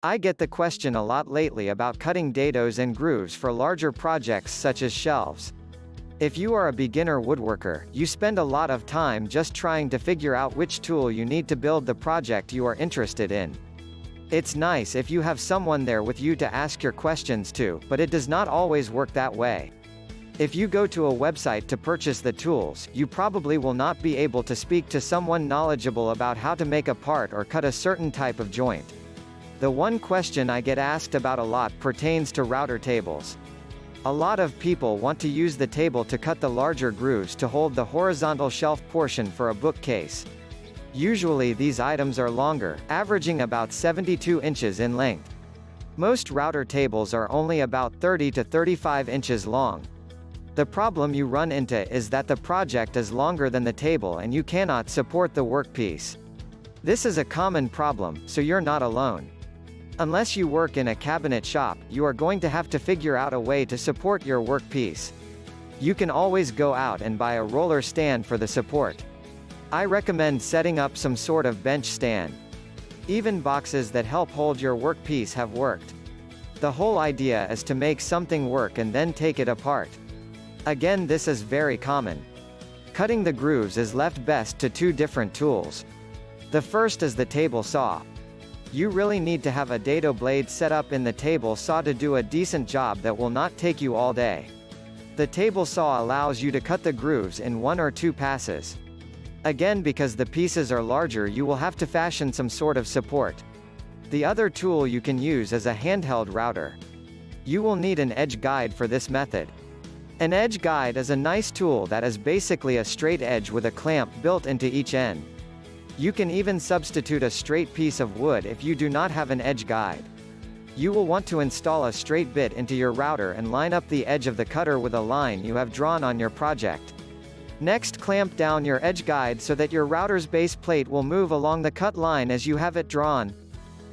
I get the question a lot lately about cutting dados and grooves for larger projects such as shelves. If you are a beginner woodworker, you spend a lot of time just trying to figure out which tool you need to build the project you are interested in. It's nice if you have someone there with you to ask your questions to, but it does not always work that way. If you go to a website to purchase the tools, you probably will not be able to speak to someone knowledgeable about how to make a part or cut a certain type of joint. The one question I get asked about a lot pertains to router tables. A lot of people want to use the table to cut the larger grooves to hold the horizontal shelf portion for a bookcase. Usually these items are longer, averaging about 72 inches in length. Most router tables are only about 30 to 35 inches long. The problem you run into is that the project is longer than the table and you cannot support the workpiece. This is a common problem, so you're not alone. Unless you work in a cabinet shop, you are going to have to figure out a way to support your workpiece. You can always go out and buy a roller stand for the support. I recommend setting up some sort of bench stand. Even boxes that help hold your workpiece have worked. The whole idea is to make something work and then take it apart. Again, this is very common. Cutting the grooves is left best to two different tools. The first is the table saw. You really need to have a dado blade set up in the table saw to do a decent job that will not take you all day. The table saw allows you to cut the grooves in 1 or 2 passes. Again, because the pieces are larger, you will have to fashion some sort of support. The other tool you can use is a handheld router. You will need an edge guide for this method. An edge guide is a nice tool that is basically a straight edge with a clamp built into each end. You can even substitute a straight piece of wood if you do not have an edge guide. You will want to install a straight bit into your router and line up the edge of the cutter with a line you have drawn on your project. Next, clamp down your edge guide so that your router's base plate will move along the cut line as you have it drawn.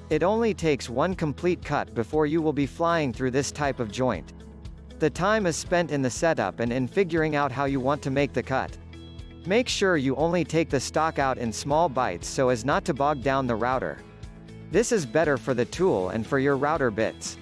It only takes one complete cut before you will be flying through this type of joint. The time is spent in the setup and in figuring out how you want to make the cut. Make sure you only take the stock out in small bites so as not to bog down the router. This is better for the tool and for your router bits.